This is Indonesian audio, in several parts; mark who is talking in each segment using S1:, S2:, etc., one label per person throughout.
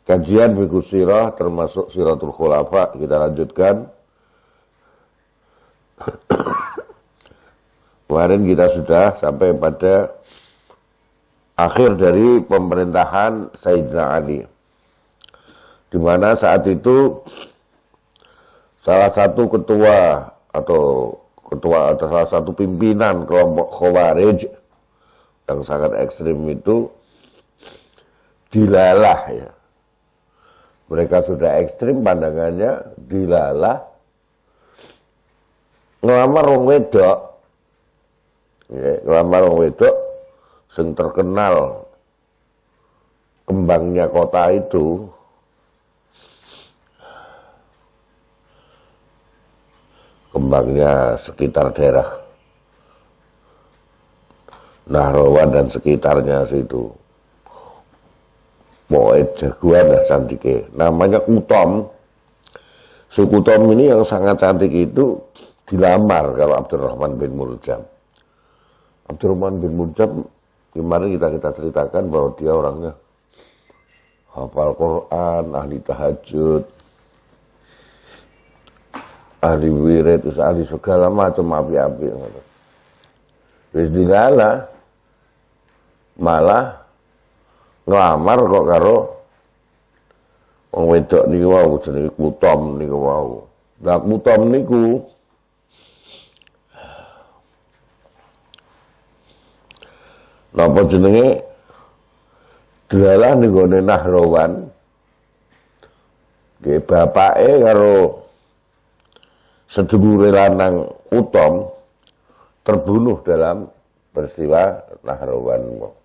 S1: Kajian Fiqh Sirah termasuk Siratul Khulafa kita lanjutkan. Kemarin kita sudah sampai pada akhir dari pemerintahan Sayyidina Ali, di mana saat itu salah satu ketua atau salah satu pimpinan kelompok Khawarij yang sangat ekstrim itu dilalah ya. Mereka sudah ekstrim pandangannya, dilalah ngelamar wong wedok. Ya, ngelamar wong wedok sing terkenal kembangnya kota itu. Kembangnya sekitar daerah Nahrawan dan sekitarnya situ. Pokoknya jagoan lah cantiknya. Namanya Kutom. Si Kutom ini yang sangat cantik itu dilamar kalau Abdurrahman bin Muljam. Abdurrahman bin Muljam kemarin kita ceritakan bahwa dia orangnya hafal Quran, ahli tahajud, ahli wirid, ahli segala macam api-api. Wis dilala malah ngelamar kok karo wong wedok niku wau jenenge Kutom niku wau. Lah Kutom niku napa jenenge dalah ning gone Nahrawan. Nggih bapake karo sedulure lanang Kutom terbunuh dalam peristiwa Nahrawan.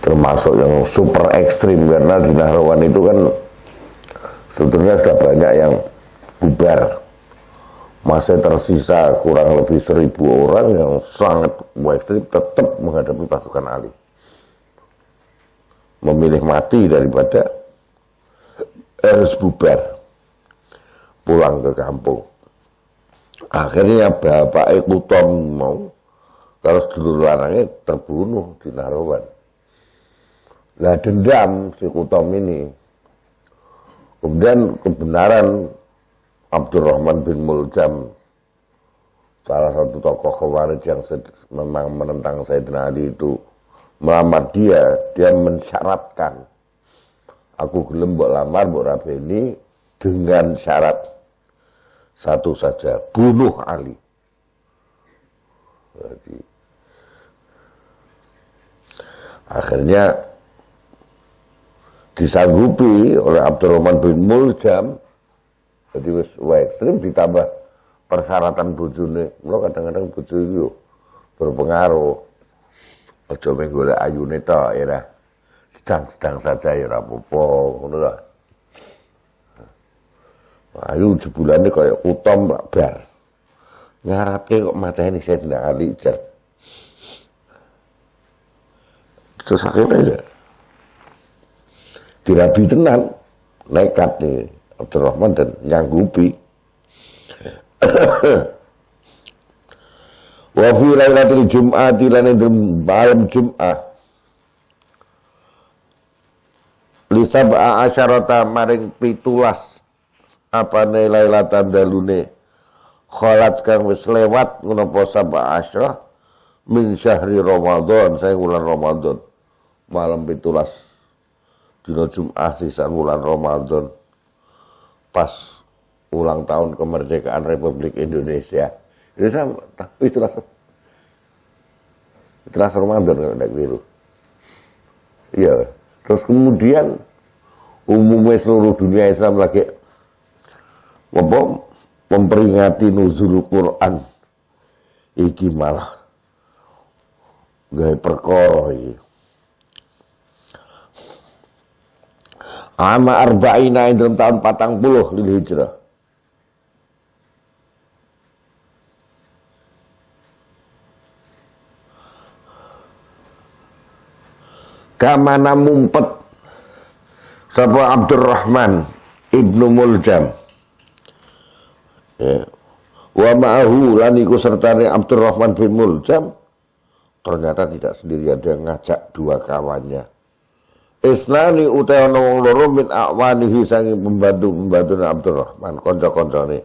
S1: Termasuk yang super ekstrim karena di Nahrawan itu kan sebetulnya sudah banyak yang bubar. Masih tersisa kurang lebih 1.000 orang yang sangat ekstrim tetap menghadapi pasukan Ali. Memilih mati daripada harus bubar, pulang ke kampung. Akhirnya bapak Kutom mau, kalau sedulur lanangnya terbunuh di Nahrawan. Lah dendam si Kutom ini. Kemudian kebenaran Abdurrahman bin Muljam, salah satu tokoh Khawarij yang memang menentang Sayyidina Ali itu melamar dia mensyaratkan, aku gelem mbok lamar mbok rabeni dengan syarat satu saja, bunuh Ali. Jadi akhirnya disanggupi oleh Abdurrahman bin Muljam. Jadi wis ekstrim ditambah persyaratan bojone. Mula kadang-kadang bojo iki berpengaruh. Aja mung golek ayune tok ya. Sedang-sedang saja ya ora apa-apa, ngono lho. Ayu jebulane kaya Kutom bar. Ngarepke kok mateni Sayyidina Ali jar. Terus akhirnya dirabi tenan, nekat nih Abdurrahman dan nyanggupi. Wa fi lailatul jum'ati lan malam Jum'ah li sab'a asyarata maring 17 apane lailatan dalune kholat kang wis lewat menapa sab'a asyarah min syahri Ramadan saya bulan Ramadan malam 17 dina Jum'ah sisa bulan Ramadan pas ulang tahun kemerdekaan Republik Indonesia. Itu sama, tapi itulah Ramadan kalau tidak keliru. Iya. Terus kemudian umumnya seluruh dunia Islam lagi memperingati nuzul Quran. Iki malah gawe perkara iki. Ama arba'ina dalam tahun 40 lil hijrah. Kamana mumpet Sapa Abdurrahman Ibnu Muljam. Ya. Wa ma'ahu lan iku sertane Abdurrahman bin Muljam ternyata tidak sendirian, dia ngajak dua kawannya. Isnani utai ana wong loro min awanihi sangi pembantu Abdurrahman, kanca-kancane.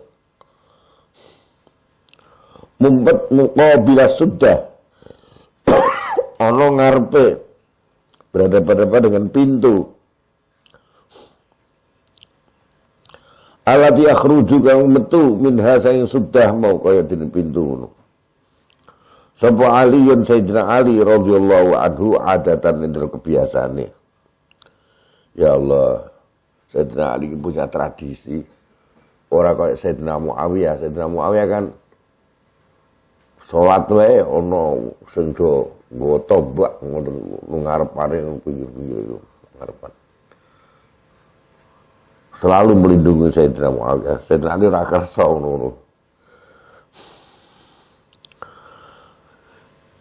S1: Mumpet muqabila sudah ana ngarepe berhadapan-hadapan dengan pintu. Alati akhruju kang metu minha saing sudah mau kaya dene pintu ngono. Sapa Aliun Sayyidina Ali radhiyallahu anhu adatan indra kebiasaane. Ya Allah, Sayyidina Ali punya tradisi. Ora kaya Sayyidina Muawiyah. Sayyidina Muawiyah kan salat wae ana sing do nggo tombak ngono ngarepane pinggir-pinggir iku ngarepan. Selalu melindungi Sayyidina Muawiyah. Sayyidina Ali ora kersa ngono.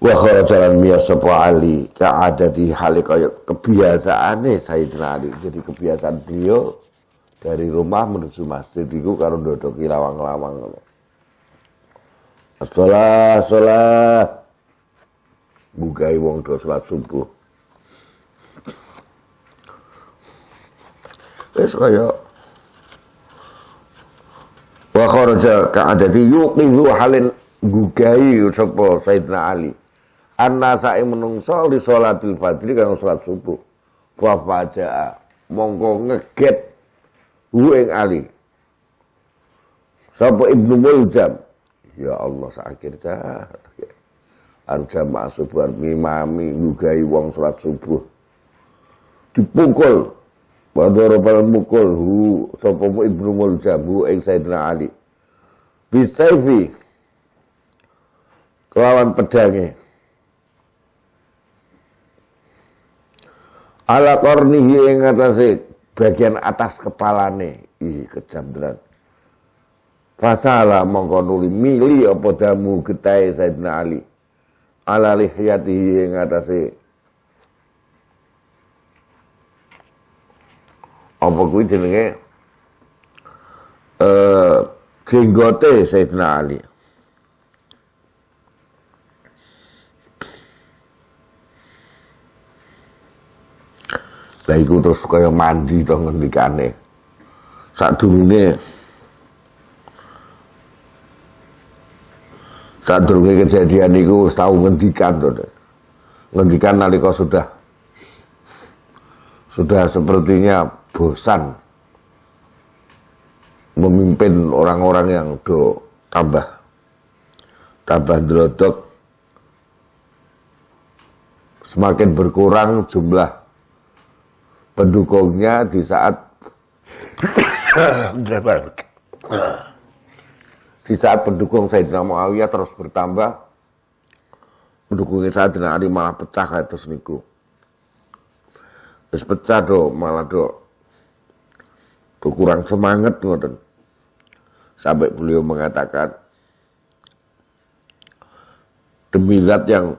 S1: Wa kharajalan miyas sapa Ali ka'adati hale kaya kebiasaane Sayyidina Ali. Jadi kebiasaan beliau dari rumah menuju masjid iku karo ndodoki lawang-lawang ngono. Salat. Bukai wong do salat subuh. Wis kaya wa kharaja ka'adati yuqidhu halin gugai sapa Sayyidina Ali. Annasa ing menungso li sholatil fajri kang salat subuh. Fa faja'a mongko ngeget ing Ali. Sapa Ibnu Muljam. Ya Allah sakit cah. Jamaah subuh mimami gugai wong salat subuh. Dipukul. Wadoro paling mukul sapa Ibnu Muljam ing Sayyidina Ali. Bisayfi kelawan pedange. Ala qarnihi ing atase bagian atas kepalane. Ih kejam tenan. Fasala mongko nuli mili apa damu getahe Sayyidina Ali. Ala lihyatihi ing atase apa kuwi jenenge jenggote Sayyidina Ali. Lah iku terus kaya mandi to ngendikane. Sadurunge kejadian iku wis tau ngendikan to. Ngendikan nalika sudah sepertinya bosan memimpin orang-orang yang tambah drodok, semakin berkurang jumlah pendukungnya di saat pendukung Sayyidina Muawiyah terus bertambah, pendukungnya Sayyidina Ali malah pecah kayak terus niku. Terus pecah malah kurang semangat ngoten. Sampai beliau mengatakan, demi zat yang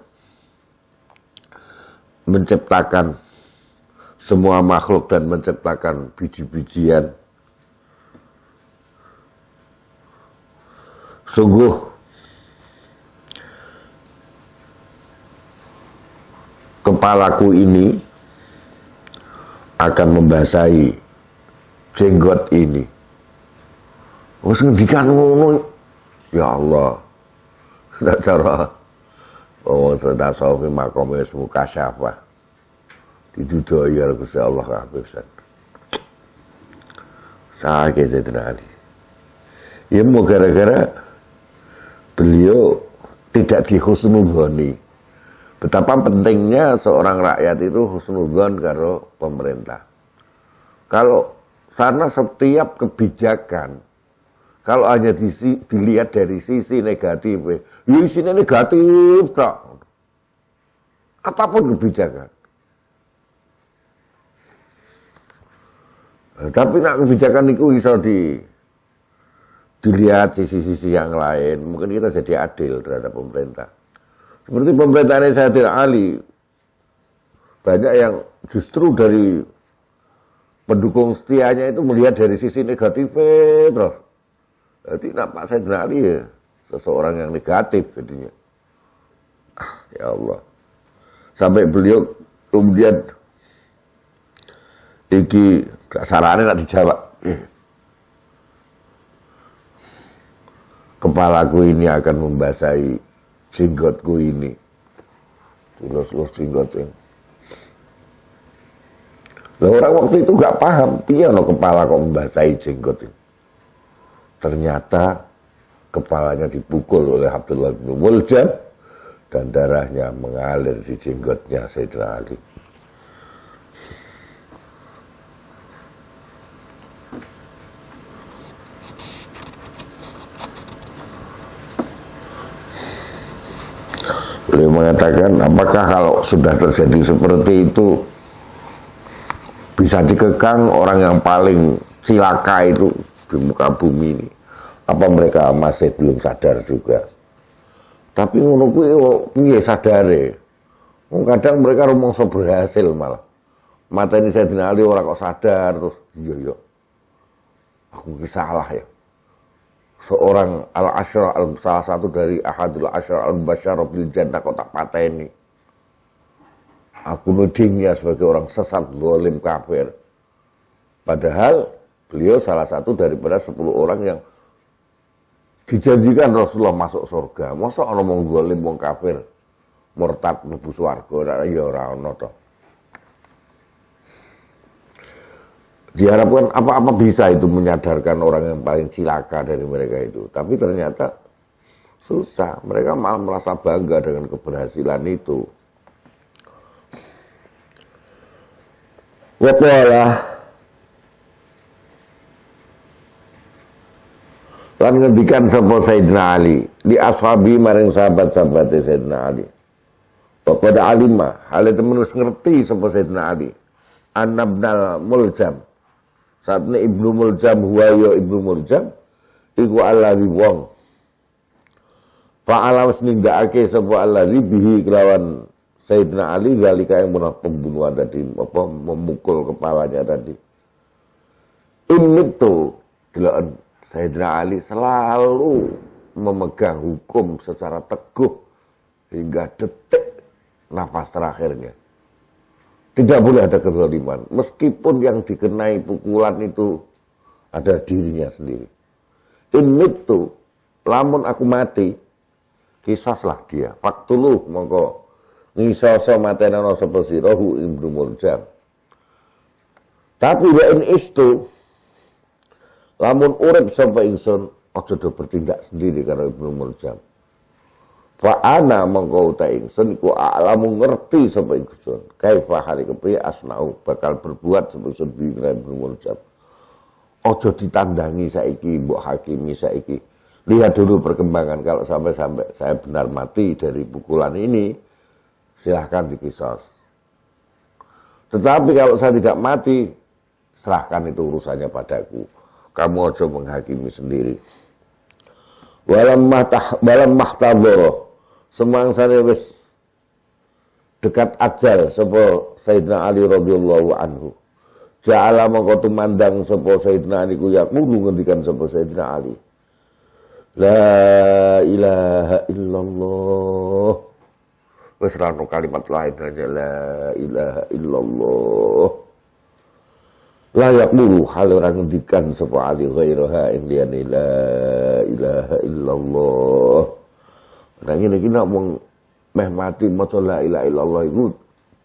S1: menciptakan semua makhluk dan menciptakan biji-bijian, sungguh kepalaku ini akan membasahi jenggot ini. Wes ngendikan ngono. Ya Allah. Sudah cara wong tasawuf makome wis mukasyafah. Didudoi karo Gusti Allah kabeh pisan. Sakit Sayyidina Ali. Ya mau gara-gara beliau tidak dihusnudzoni. Betapa pentingnya seorang rakyat itu husnudzon karo pemerintah. Karena setiap kebijakan, kalau hanya dilihat dari sisi negatif, ya isinya negatif tak. Apapun kebijakan. Tapi nak kebijakan itu bisa dilihat sisi-sisi yang lain. Mungkin kita jadi adil terhadap pemerintah. Seperti pemerintahan Sayyidina Ali, banyak yang justru dari pendukung setianya itu melihat dari sisi negatifnya terus. Jadi Pak Sayyidina Ali ya seseorang yang negatif jadinya. Ya Allah. Sampai beliau kemudian iki sarannya nak dijawab. Kepalaku ini akan membasahi jenggotku ini. Lulus jenggotnya. Lah orang waktu itu gak paham, piye ono kepala kok membasahi jenggot ini. Ternyata kepalanya dipukul oleh Abdullah bin Muljam dan darahnya mengalir di jenggotnya Sayyidina Ali. Beliau mengatakan, apakah kalau sudah terjadi seperti itu bisa dikekang orang yang paling cilaka itu di muka bumi ini? Apa mereka masih belum sadar juga? Tapi ngono kuwi piye sadare? Kadang mereka rumangsa berhasil malah. Mateni Sayyidina Ali ora kok sadar terus iya aku ki salah ya. Seorang al-asyra salah satu dari ahadul asyra al-basyara bil jannah kok tak pateni. Aku nudingnya sebagai orang sesat, zalim, kafir. Padahal beliau salah satu daripada 10 orang yang dijanjikan Rasulullah masuk surga. Masa ana wong zalim, wong kafir, murtad mlebu swarga, ya ora ana to. Diharapkan apa-apa bisa itu menyadarkan orang yang paling cilaka dari mereka itu. Tapi ternyata susah. Mereka malah merasa bangga dengan keberhasilan itu. Waqala lan ngendikan sapa Sayyidina Ali di ashabi maring sahabat-sahabat Sayyidina Ali. Pada alimah, hal itu menurut ngerti sapa Sayyidina Ali. Anabnal Muljam. Saat ini Ibnu Muljam huwayo Ibnu Muljam iku allazi wong fa'ala wis nindakake sapa allazi bihi kelawan Sayyidina Ali zalika yang pernah pembunuhan tadi apa memukul kepalanya tadi. Ini tuh deloken Sayyidina Ali selalu memegang hukum secara teguh hingga detik nafas terakhirnya. Tidak boleh ada kezaliman. Meskipun yang dikenai pukulan itu ada dirinya sendiri. Ini tuh, lamun aku mati, kisaslah dia. Faktuluh, mongko ngisoso matenono sapa sirahu Ibnu Muljam. Tapi wa in istu, lamun urip sapa ingsun, aja do bertindak sendiri karo Ibnu Muljam. Fa ana mongko uta ingsun iku alamu ngerti sapa ingsun kaifa hari kepriye asnau bakal berbuat sapa ingsun bi Ibnu Muljam. Aja ditandangi saiki mbok hakimi saiki. Lihat dulu perkembangan, kalau sampai saya benar mati dari pukulan ini silahkan dikisos. Tetapi kalau saya tidak mati, serahkan itu urusannya padaku. Kamu aja menghakimi sendiri. Walam mahtadhara semangsane wis dekat ajal sapa Sayyidina Ali radhiyallahu anhu. Ja'ala mangko tumandang sapa Sayyidina Ali ku yaqulu ngendikan sapa Sayyidina Ali. La ilaha illallah. Wis ra ono kalimat lain aja la ilaha illallah. La yaqulu hal ora ngendikan sapa Ali ghairaha indiyane la ilaha illallah. Nah ini nak wong meh mati maca la ilaha illallah iku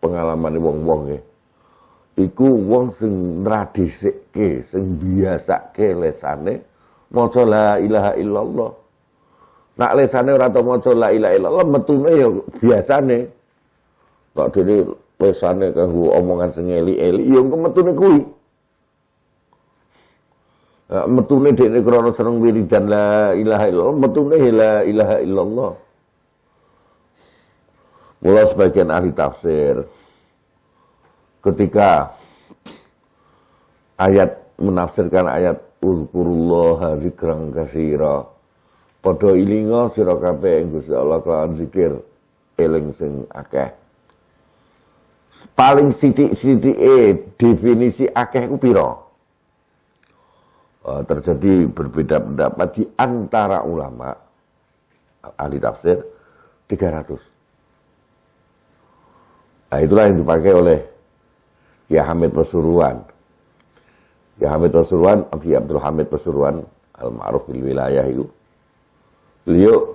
S1: pengalamane wong-wong e. Iku wong sing tradisike, sing biasake lesane maca la ilaha illallah. Nak lesane ora tau maca la ilaha illallah metune ya biasane. Nek dene lesane kanggo omongan sing eli-eli ya metune kuwi. Metune dekne krana seneng wiridan la ilaha illallah, metune la ilaha illallah. Mula sebagian ahli tafsir ketika ayat menafsirkan ayat uzkurullaha dzikran katsira, padha ilinga sira kabeh ing Gusti Allah kelawan zikir eling sing akeh. paling sithik-sithike definisi akeh ku pira? Terjadi berbeda pendapat di antara ulama ahli tafsir 300. Nah, itulah yang dipakai oleh Kiai Hamid Pasuruan. Kiai Hamid Pasuruan, Abdul Hamid Pasuruan, al-ma'ruf bil wilayah itu. Beliau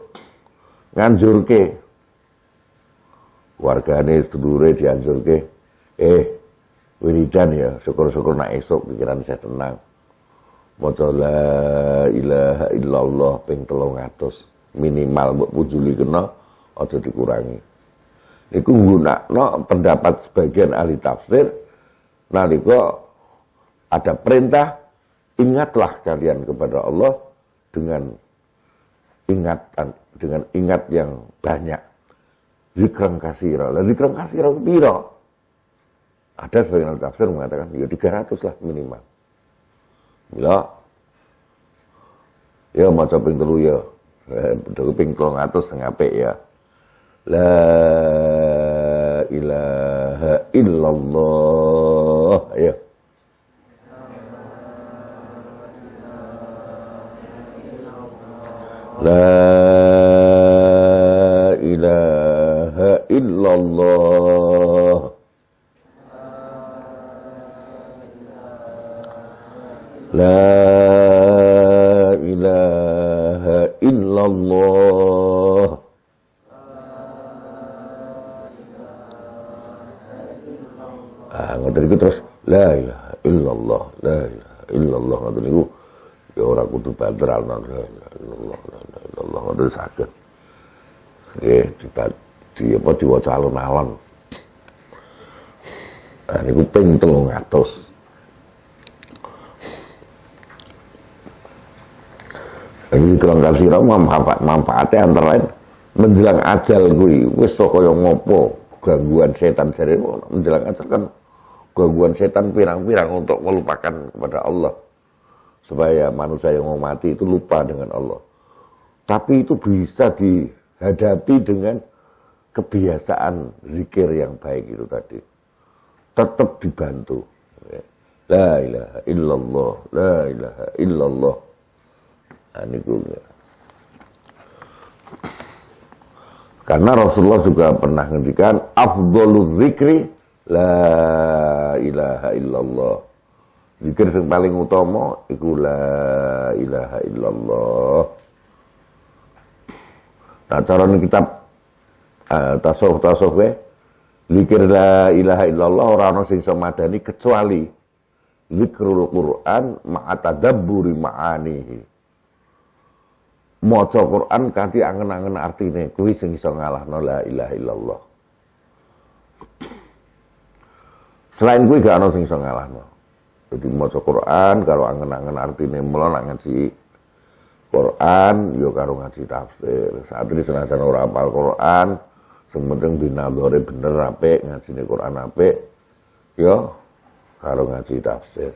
S1: nganjurke wargane sedulure dianjurke wiridan ya, syukur-syukur nak esok pikiran saya tenang. Maca la ilaha illallah ping 300 minimal mbok pujuli kena aja dikurangi. Iku nggunakno pendapat sebagian ahli tafsir nalika ada perintah ingatlah kalian kepada Allah dengan ingat yang banyak. Zikran kasira. Lah zikran kasira ku pira? Ada sebagian ahli tafsir mengatakan ya 300 lah minimal. Ya maca ping 3 ya. Betul ping 300 sing apik ya. La ilaha illallah ya. La ilaha illallah. La ilaha illallah. Ngoten iku terus la ilaha illallah, la ilaha illallah ngoten niku ya ora kudu badral la ilaha illallah, la ilaha illallah ngoten saged. Nggih, diwaca alon-alon. Niku ping 300. Ini kurang kasih manfaatnya antara lain menjelang ajal kuwi wis kaya ngopo gangguan setan jare menjelang ajal kan gangguan setan pirang-pirang untuk melupakan kepada Allah supaya manusia yang mau mati itu lupa dengan Allah. Tapi itu bisa dihadapi dengan kebiasaan zikir yang baik itu tadi. Tetap dibantu. La ilaha illallah, la ilaha illallah. Niku. Karena Rasulullah juga pernah ngendikan afdhaluz zikri la ilaha illallah. Zikir yang paling utama iku la ilaha illallah. Nah, cara kitab tasawuf zikir la ilaha illallah ora ana sing iso madani kecuali zikrul Quran ma'a tadabburi ma'anihi. Maca Quran kanthi angen-angen artine kuwi sing iso ngalahno la ilaha illallah. Selain kuwi gak ana sing iso ngalahno. Jadi maca Quran karo angen-angen artine mula nak ngaji Quran yo karo ngaji tafsir. Satri senajan ora hafal Quran, sing penting dinadhore bener apik, ngajine Quran apik, yo karo ngaji tafsir.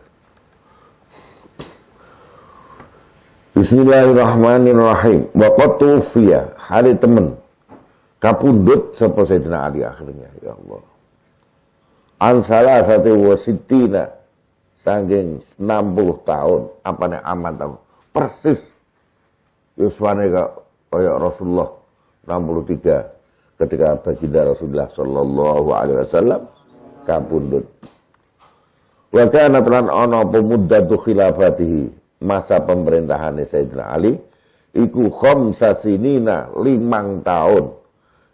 S1: Bismillahirrahmanirrahim. Wa qad tufiya hari temen kapundhut sapa Sayyidina Ali akhirnya ya Allah. An salasati wa sittina saking 60 tahun apane aman tahun persis yuswane kaya Rasulullah 63 ketika baginda Rasulullah sallallahu alaihi wasallam kapundhut. Wa kana lan ana pemuddatu khilafatihi masa pemerintahan Sayyidina Ali iku khamsasinina 5 tahun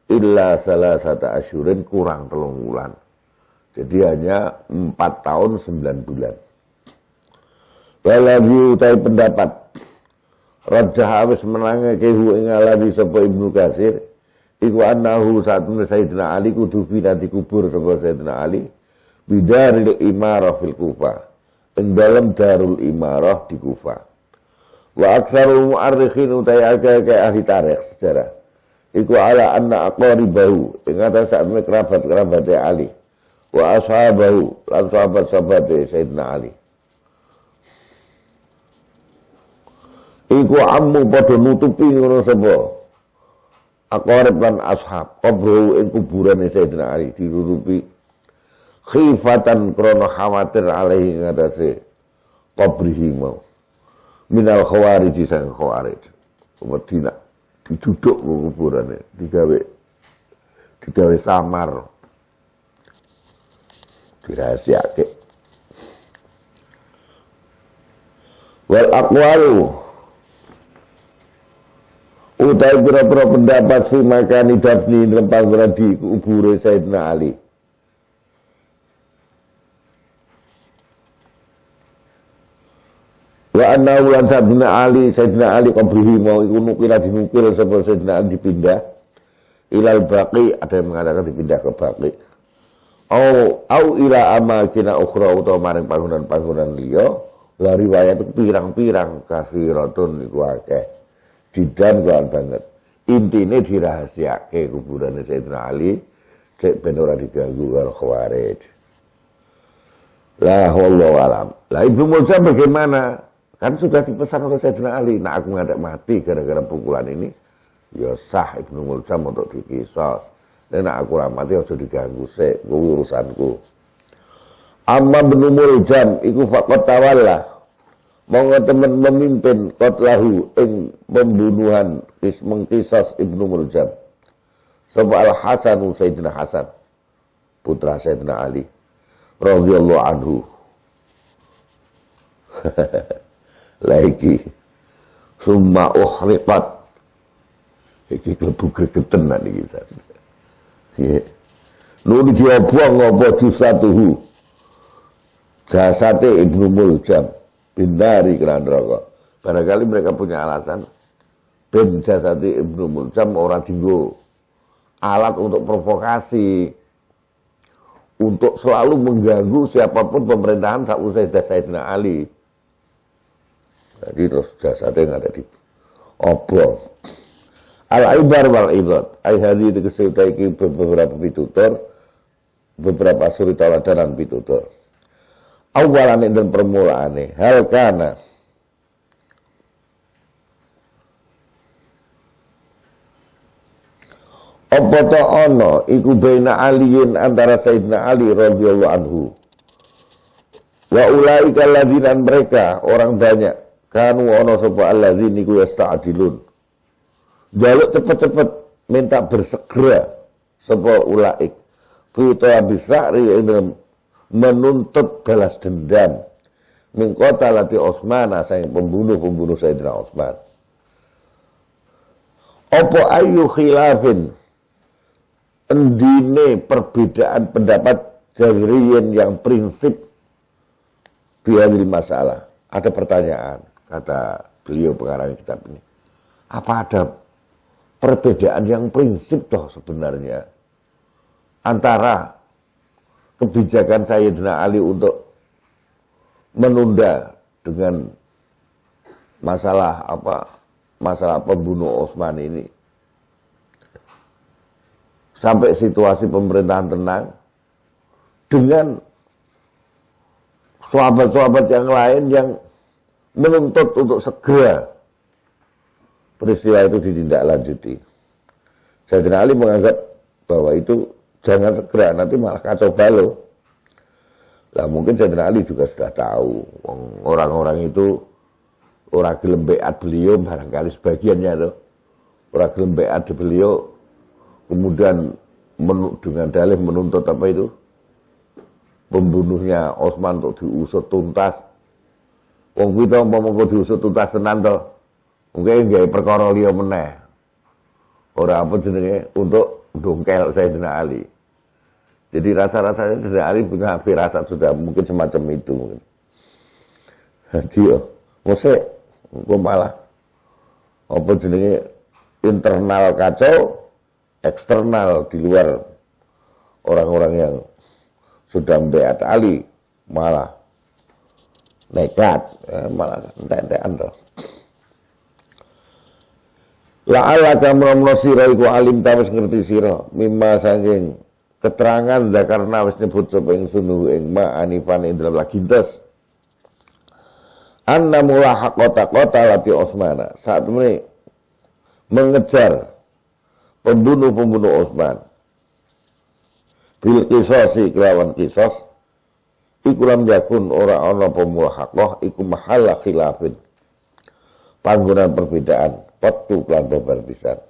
S1: illa salasata asyurin kurang 3 bulan. Jadi hanya 4 tahun 9 bulan. Walagi utai pendapat Rajah awis menangake hu ing aladi sapa Ibnu Katsir iku annahu satune Sayyidina Ali kudu binati kubur sapa Sayyidina Ali bidaril imarah fil Kufah ing dalam Darul Imarah di Kufah. Wa aktsarul mu'arrikhin utai akeh ahli tarikh sejarah iku ala anna aqaribahu ing atas sakmene kerabat Ali wa ashabahu lan sahabat-sahabat Sayyidina Ali iku ammu padha nutupi ngono sapa aqarib lan ashab qabru ing kuburane Sayyidina Ali ditutupi khifatan krono khawatir alaihi ngatasi qabrihi mau minal khawarij sang khawarij Medina diduduk kuburane digawe samar dirahasiake wal aqwalu utai pira-pira pendapat fi makani dafni tempat berada di kubur Sayyidina Ali. Wa anna ulan Sayyidina Ali qabrihi mau iku dinukil sapa Sayyidina Ali dipindah ilal Baqi, ada yang mengatakan dipindah ke Baqi. Au ila amakina ukhra utawa maring panggonan-panggonan liya. La riwayat itu pirang-pirang kafiratun iku akeh. Didan kuat banget. Intine dirahasiake kuburan Sayyidina Ali cek ben ora diganggu karo Khawarij. La wallahu alam. Lah Ibnu Muljam bagaimana? Kan sudah dipesan oleh Sayyidina Ali, nah aku ngantek mati gara-gara pukulan ini, ya sah Ibnu Muljam untuk dikisos. Dan aku ora mati aja diganggu sik, kuwi urusanku. Amma Ibnu Muljam iku faqat tawalla. Monggo temen memimpin qatlahu ing pembunuhan mengkisos Ibnu Muljam. Sapa Al-Hasan Sayyidina Hasan, putra Sayyidina Ali radhiyallahu anhu. Lagi summa uhriqat iki klebu gregeten nang iki san. Piye? Nuli diobong apa jusatuhu. Jasate Ibnu Muljam bindari kelan neraka. Barangkali mereka punya alasan ben jasate Ibnu Muljam ora dienggo alat untuk provokasi, untuk selalu mengganggu siapapun pemerintahan sausai Sayyidina Ali. Jadi terus jasadnya ada di obong. Al-Ibar wal-Ibat. Ay-hadi itu kesudaiki beberapa pitutur, beberapa suri tauladanan pitutur. Awalan dan permulaane. Hal kana. Apa to ono iku baina Aliyin antara Sayyidina Ali radhiyallahu anhu. Wa ulaika alladziina mereka orang banyak kanu ono sapa alladzina iku yasta'dilun. Jaluk cepet-cepet minta bersegera sapa ulaik. Buta bisari menuntut balas dendam. Mingkota lati Utsman sang pembunuh Sayyidina Utsman. Apa ayu khilafin endine perbedaan pendapat jazriyin yang prinsip biadil masalah. Ada pertanyaan, kata beliau pengarang kitab ini. Apa ada perbedaan yang prinsip toh sebenarnya antara kebijakan Sayyidina Ali untuk menunda dengan masalah pembunuh Utsman ini sampai situasi pemerintahan tenang dengan sahabat-sahabat yang lain yang menuntut untuk segera peristiwa itu ditindaklanjuti. Sayyidina Ali menganggap bahwa itu jangan segera, nanti malah kacau balau. Lah mungkin Sayyidina Ali juga sudah tahu orang-orang itu orang gelem beat beliau, barangkali sebagiannya itu orang gelem beat beliau, kemudian dengan dalih menuntut apa itu pembunuhnya Utsman untuk diusut tuntas. Wong kuwi to umpama diusut tuntas tenan to, mungkin gawe perkara liya meneh. Ora apa jenenge untuk dongkel Sayyidina Ali. Jadi rasa-rasanya Sayyidina Ali punya firasat sudah mungkin semacam itu mungkin. Dia mesti kok malah apa jenenge internal kacau, eksternal di luar orang-orang yang sudah membeat Ali malah nekat, malah entek-entekan to. La'ala kamrono sira iku alim ta wis ngerti sira mimma saking keterangan karena wis nyebut sapa ingsun ing ma anifan ing dalam lagintes anna mulahaqata qatalati Utsman saat ini mengejar pembunuh Utsman bil qisasi kelawan qisas iku lam yakun ora ana pemulahaqah iku mahal khilafin panggonan perbedaan waktu kelan babar pisan.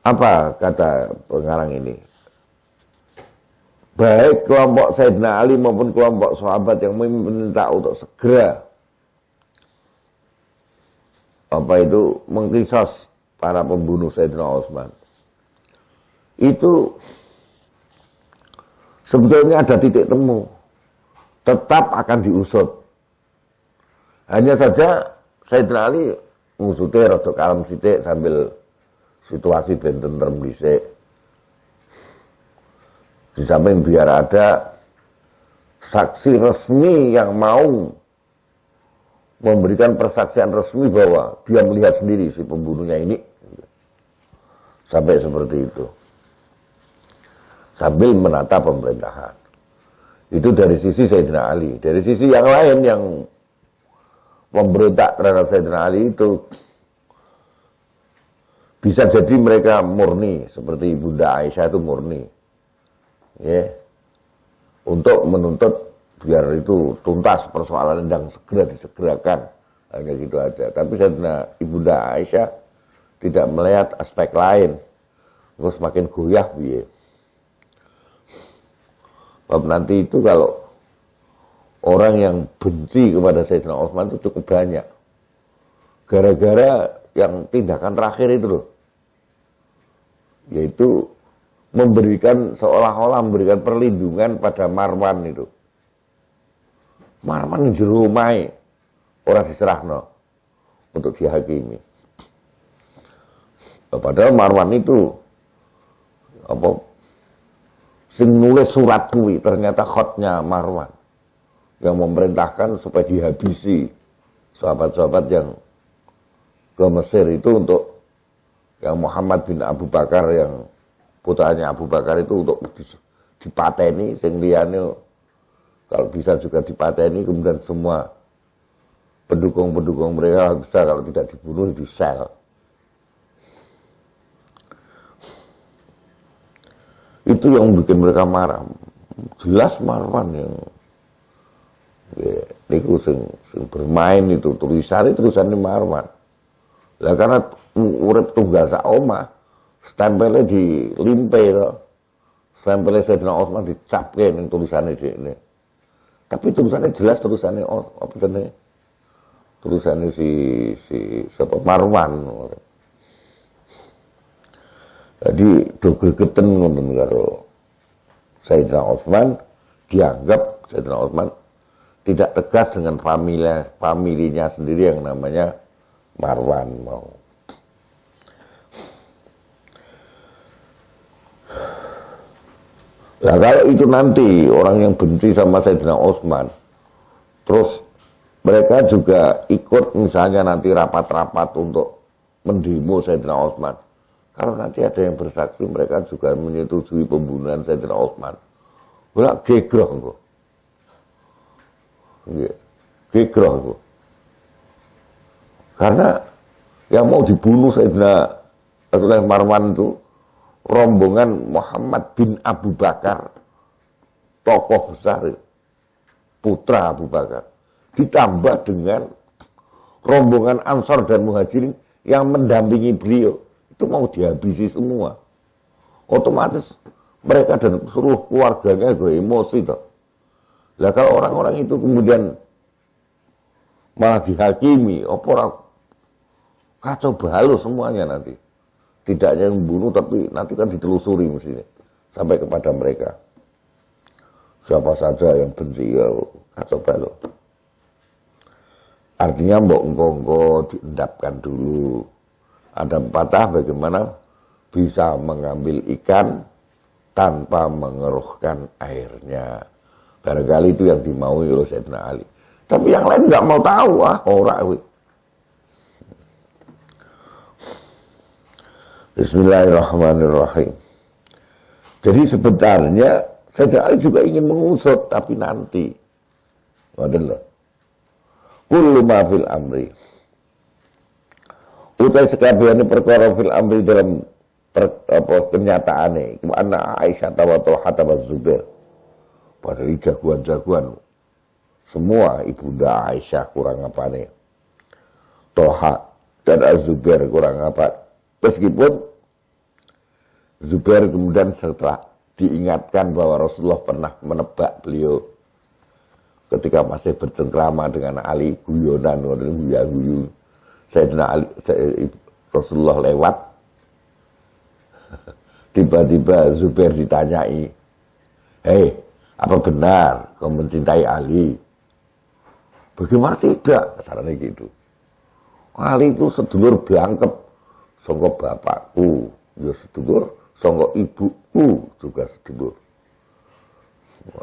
S1: Apa kata pengarang ini? Baik kelompok Sayyidina Ali maupun kelompok sahabat yang meminta untuk segera mengkisos para pembunuh Sayyidina Utsman. Itu sebetulnya ada titik temu. Tetap akan diusut. Hanya saja Sayyidina Ali ngusutnya rada kalem sithik sambil situasi ben tentrem dhisik. Di samping biar ada saksi resmi yang mau memberikan persaksian resmi bahwa dia melihat sendiri si pembunuhnya ini. Sampai seperti itu. Sambil menata pemerintahan. Itu dari sisi Sayyidina Ali. Dari sisi yang lain yang pemberontak terhadap Sayyidina Ali itu bisa jadi mereka murni seperti Bunda Aisyah itu murni. Ya. Untuk menuntut biar itu tuntas persoalan yang segera disegerakan. Hanya gitu aja. Tapi Sayyidina Ibunda Aisyah tidak melihat aspek lain. Terus makin goyah biye. Sebab nanti itu kalau orang yang benci kepada Sayyidina Utsman itu cukup banyak. Gara-gara yang tindakan terakhir itu loh. Yaitu memberikan seolah-olah memberikan perlindungan pada Marwan itu. Marwan jero omahe ora diserahno untuk dihakimi. Padahal Marwan itu sing nulis surat kuwi ternyata khotnya Marwan yang memerintahkan supaya dihabisi sahabat-sahabat yang ke Mesir itu untuk yang Muhammad bin Abu Bakar yang putranya Abu Bakar itu untuk dipateni, sing liyane kalau bisa juga dipateni, kemudian semua pendukung-pendukung mereka bisa kalau tidak dibunuh di sel. Itu yang bikin mereka marah. Jelas Marwan yang niku sing bermain itu tulisannya Marwan. Lah karena urip tunggal sak omah, stempelnya dilimpe to. Stempelnya Sayyidina Utsman dicapke ning tulisannya dhekne. Tapi tulisannya jelas tulisannya apa jenenge? Tulisannya si siapa Marwan. Jadi do gregeten ngoten karo Sayyidina Utsman, dianggap Sayyidina Utsman tidak tegas dengan familinya sendiri yang namanya Marwan mau. Nah kalau itu nanti orang yang benci sama Sayyidina Utsman, terus mereka juga ikut misalnya nanti rapat-rapat untuk mendemo Sayyidina Utsman. Kalau nanti ada yang bersaksi mereka juga menyetujui pembunuhan Sayyidina Utsman. Ora gegroh kok. Nggih. Gegroh kok. Karena yang mau dibunuh Sayyidina Rasulullah Marwan itu rombongan Muhammad bin Abu Bakar, tokoh besar, putra Abu Bakar, ditambah dengan rombongan Ansor dan Muhajirin yang mendampingi beliau, itu mau dihabisi semua. Otomatis mereka dan seluruh keluarganya gue emosi toh. Lah kalau orang-orang itu kemudian malah dihakimi, kacau balau semuanya nanti. Tidak hanya yang membunuh, tapi nanti kan ditelusuri mestinya sampai kepada mereka. Siapa saja yang benci, ya kacau balau. Artinya mbok diendapkan dulu. Ada pepatah bagaimana bisa mengambil ikan tanpa mengeruhkan airnya. Barangkali itu yang dimaui oleh Sayyidina Ali. Tapi yang lain nggak mau tahu, ora kuwi. Bismillahirrahmanirrahim. Jadi sebenarnya Sayyidina Ali juga ingin mengusut, tapi nanti. Ngoten lho. Kullu ma fil amri. Utai sekabehane perkara fil amri dalam kenyataane ana Aisyah wa Thalhah wa Zubair padahal jagoan-jagoan semua ibunda Aisyah kurang apane Thalhah dan Az-Zubair kurang apa meskipun Zubair kemudian setelah diingatkan bahwa Rasulullah pernah menebak beliau ketika masih bercengkrama dengan Ali guyonan guyu Sayyidina Ali Rasulullah lewat tiba-tiba Zubair ditanyai, "Hei, apa benar kau mencintai Ali?" Bagaimana tidak? Sarannya gitu. Ali itu sedulur blangkep, sangka bapakku, ya sedulur, sangka ibuku juga sedulur.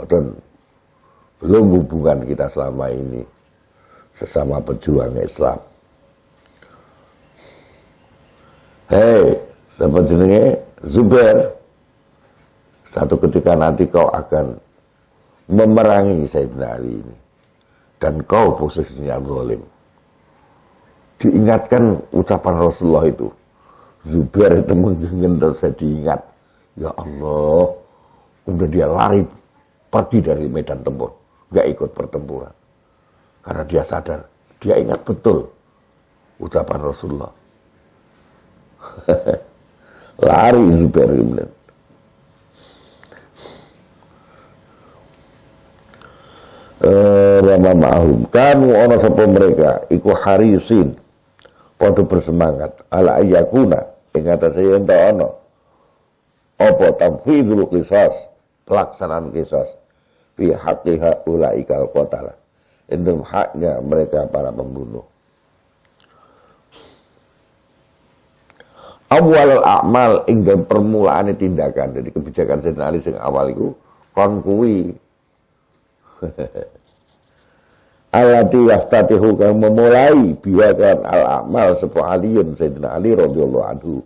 S1: Dan belum hubungan kita selama ini sesama pejuang Islam. Hei, siapa jenenge? Zubair. Satu ketika nanti kau akan memerangi Sayyidina Ali ini. Dan kau posisinya zalim. Diingatkan ucapan Rasulullah itu. Zubair itu mengenal saya diingat. Ya Allah. Kemudian dia lari pergi dari medan tempur. Gak ikut pertempuran. Karena dia sadar. Dia ingat betul ucapan Rasulullah. Lari Zubair kemudian. Rama ma'hum kanu ana sapa mereka iku harisin padha bersemangat ala ayakuna ing atase yen ta ana apa tamfizul qisas pelaksanaan qisas fi haqqiha ulaikal qatala itu haknya mereka para pembunuh. Awal al-a'mal ing permulaane tindakan. Jadi kebijakan Sayyidina Ali sing awal iku kon kuwi alati yaftatihu kang memulai biwakan al-a'mal sapa Aliun Sayyidina Ali radhiyallahu anhu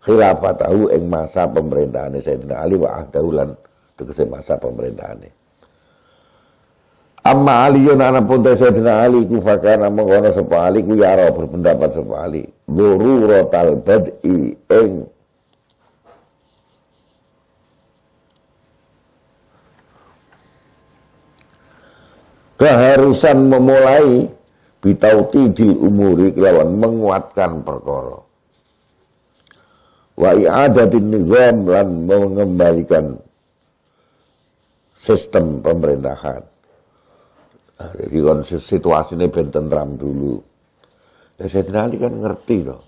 S1: khilafatahu ing masa pemerintahane Sayyidina Ali wa ahdahu lan tegese masa pemerintahane. Amma Aliun anapun Sayyidina Ali ku fakana mengkono sapa Ali ku yara berpendapat sapa Ali daruratal bad'i ing keharusan memulai bitauti di umuri kelawan menguatkan perkara wa i'adatin nizam lan mengembalikan sistem pemerintahan. Jadi kan situasi ini ben tentram dulu. Ya Sayyidina Ali kan ngerti loh.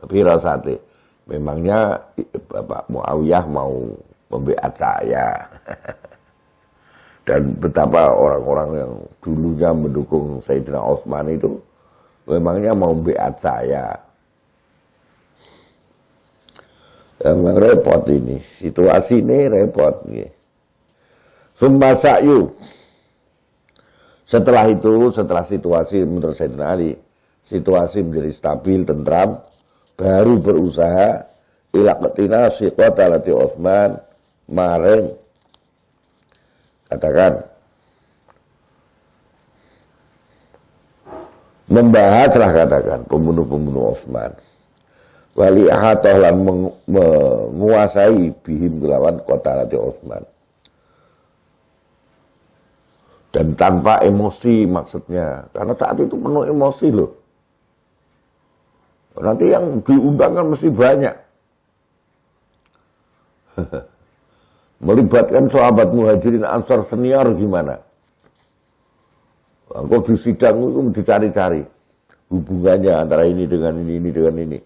S1: Firasate. Memangnya Bapak Muawiyah mau membeat saya. Dan betapa orang-orang yang dulunya mendukung Sayyidina Utsman itu memangnya mau beat saya. Memang repot ini, situasi ini repot nih. Summa sa'yu. Setelah itu, setelah situasi menurut Sayyidina Ali, situasi menjadi stabil, tentram, baru berusaha ila qatinasi qatalati Utsman maring katakan membahaslah katakan pembunuh-pembunuh Utsman wali ahatah lan menguasai bihim kelawan qatalati Utsman dan tanpa emosi maksudnya karena saat itu penuh emosi loh nanti yang diundang kan mesti banyak melibatkan sahabat Muhajirin Ansar senior gimana? Kalau di sidang itu dicari-cari hubungannya antara ini dengan ini dengan ini.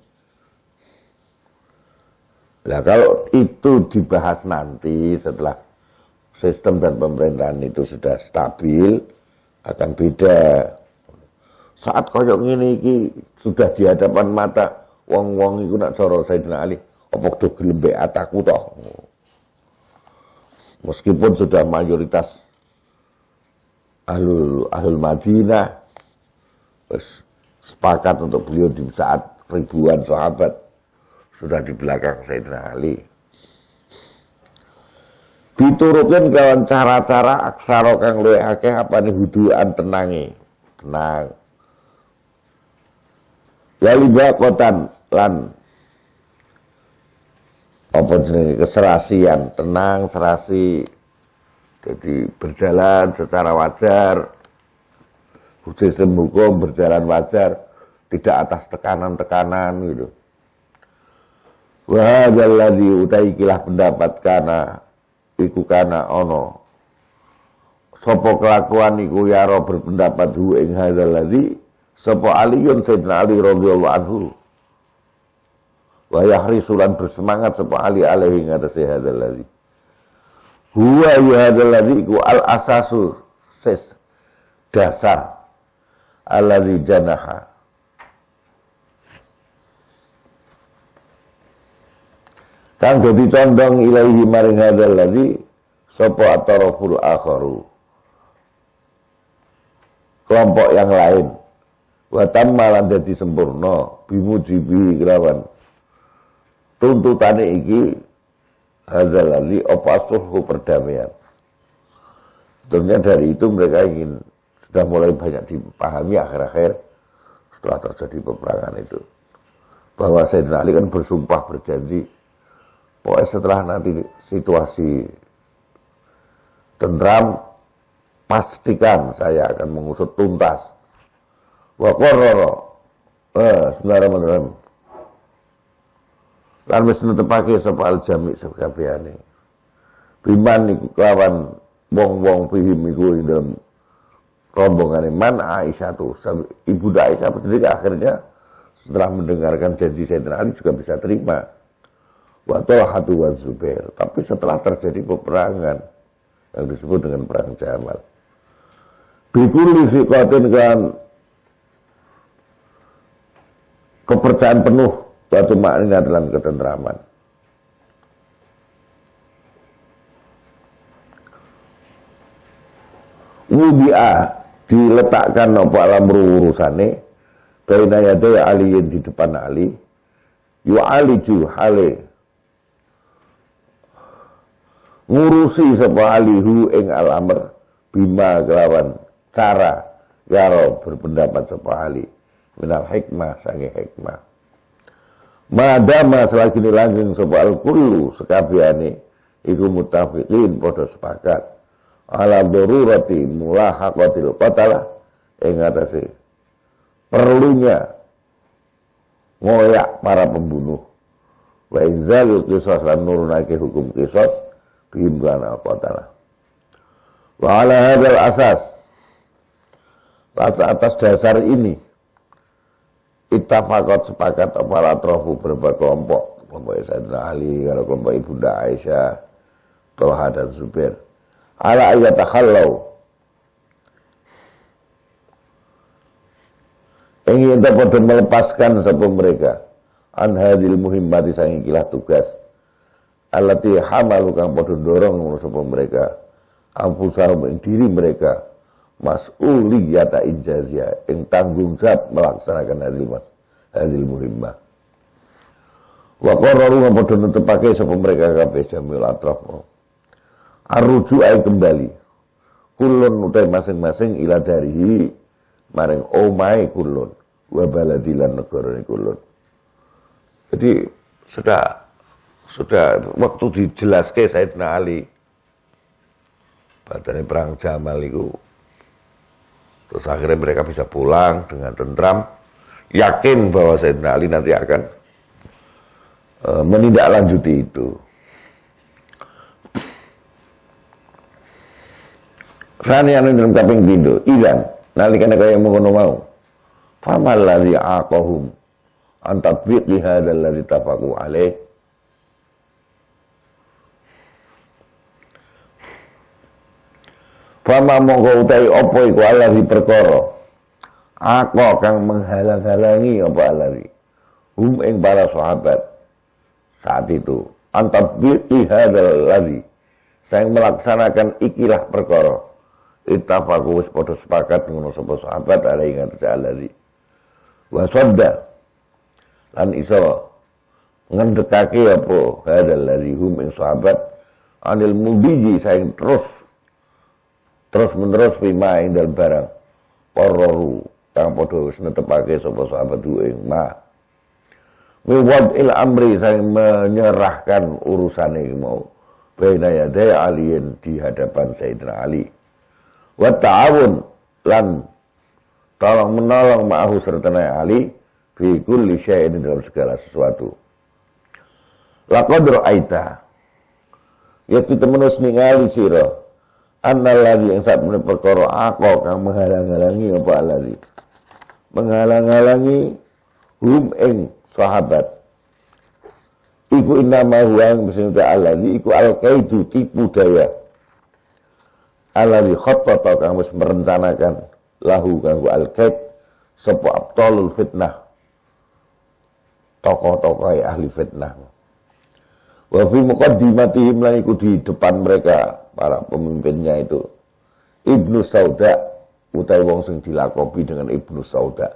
S1: Nah kalau itu dibahas nanti setelah sistem dan pemerintahan itu sudah stabil akan beda. Saat koyok ini sudah di hadapan mata wong-wong iku nak cara Sayyidina Ali, apa do gelem beat aku toh? Meskipun sudah mayoritas ahlul Madinah sepakat untuk beliau di saat ribuan sahabat sudah di belakang Sayyidina Ali. Diturutin kawan cara-cara aksara kang luwih akeh apane huduan tenange. Tenang. Waliba kotan lan apa jenenge keserasian, tenang, serasi. Jadi berjalan secara wajar, sistem hukum berjalan wajar, tidak atas tekanan-tekanan gitu. Wa hadzal ladzi utaikilah pendapat kana iku kana ono. Sapa kelakuan iku yaro berpendapat hu ing hadzal ladzi sapa Aliun Sayyidina Ali radhiyallahu anhu. Wa yahrisulan bersemangat sapa Ali alaihi ngatasi hadzal ladzi. Huwa hadzal ladzi iku al asasu ses dasar alladzi janaha. Kang dadi condong ilaihi maring hadzal ladzi sapa ataraful akharu. Kelompok yang lain. Wa tammalan dadi sempurna bimujibi kelawan tuntutane iki hadzal ladzi apa sulhu perdamaian. Tentunya dari itu mereka ingin sudah mulai banyak dipahami akhir-akhir setelah terjadi peperangan itu. Bahwa Sayyidina Ali kan bersumpah berjanji pokoknya setelah nanti situasi tentram, pastikan saya akan mengusut tuntas. Wa qarrara. Bismillahirrahmanirrahim. Lan wis netepake sapa al-jami' sakabehane. Biman iku kawan wong-wong pihim iku ing dalem rombongane man Aisyah tuh. Ibu Aisyah sendiri akhirnya setelah mendengarkan janji Sayyidina Ali juga bisa terima. Wa Talhatu wa Zubair. Tapi setelah terjadi peperangan yang disebut dengan perang Jamal, bikulli siqatin kan kepercayaan penuh suatu makna dalam ketentraman. Wudi'a diletakkan apa alam urusane baina yaday aliyin di depan Ali yu'aliju hale ngurusi sapa alihu ing al-amr bima kelawan cara yaro berpendapat sapa Ali minal hikmah sange hikmah madama selagi langgeng sapa al-kullu sekabehane iku mutafiqin padha sepakat ala darurati mulahaqatil qatalah ing atase perlunya ngoyak para pembunuh wa inzalul qisas lan nurunake hukum qisas bihim al-qatalah wa ala hadzal asas atas dasar ini ittafaqat sepakat apa atrafu beberapa kelompok Sayyidina Ali kalau kelompok Ibunda Aisyah Talha dan Zubair ala ayatakhallau ingin dapat melepaskan sapa mereka an hadil muhimmati saking kilah tugas allati hamalu kang padha dorong sapa mereka ampusahum ing diri mereka mas'uliyata injazia ing tanggung jawab melaksanakan hadil muhimmah wa qarraru kang padha netepake sapa mereka kabeh jamil atraf arruju ay kembali kulun utai masing-masing ila darihi maring omahe kulun wa baladilan negarane kulun. Jadi sudah waktu dijelaske Sayyidina Ali badane perang Jamal itu terus akhirnya mereka bisa pulang dengan tentram yakin bahwa Sayyidina Ali nanti akan menindaklanjuti itu. Sani anu dalam kaping pindho, ilan nalikane kaya mengkono mau. Famal ladzi aqahum an tatbiqi hadzal ladzi tafaqu alaih. Fama mongko utahi apa iku alazi perkara. Aqa kang menghalang-halangi apa alazi. Ing para sahabat saat itu an tatbiqi hadzal ladzi sang melaksanakan ikilah perkara. Ittafaqu wis padha sepakat ngono sapa sahabat alai ngatasi alazi. Wa sadda lan iso ngendekake apa hadzal ladzi ing sahabat anil mudiji saing terus menerus bima ing dal barang qarraru kang padha wis netepake sapa sahabat ing ma Miwad'il amri, saya menyerahkan urusan ini mau baina yaday aliyin di hadapan Sayyidina Ali. Wa ta'awun lan tolong menolong ma'ahu serta Ali fi kulli syai'in dalam segala sesuatu. Laqad ra'aita ya kita menus ningali sira annal ladzi yang saat menika perkara aku kang menghalang-halangi apa alladzi menghalang-halangi hum ing sahabat iku innama huwa bismillah alladzi iku al-qaidu tipu daya alladzi khattata kang wis merencanakan lahu kanggo al-qaid sapa abtalul fitnah tokoh-tokoh ahli fitnah. Wa fi muqaddimatihim lan iku di depan mereka para pemimpinnya itu Ibnu Sauda utawi wong sing dilakopi dengan Ibnu Sauda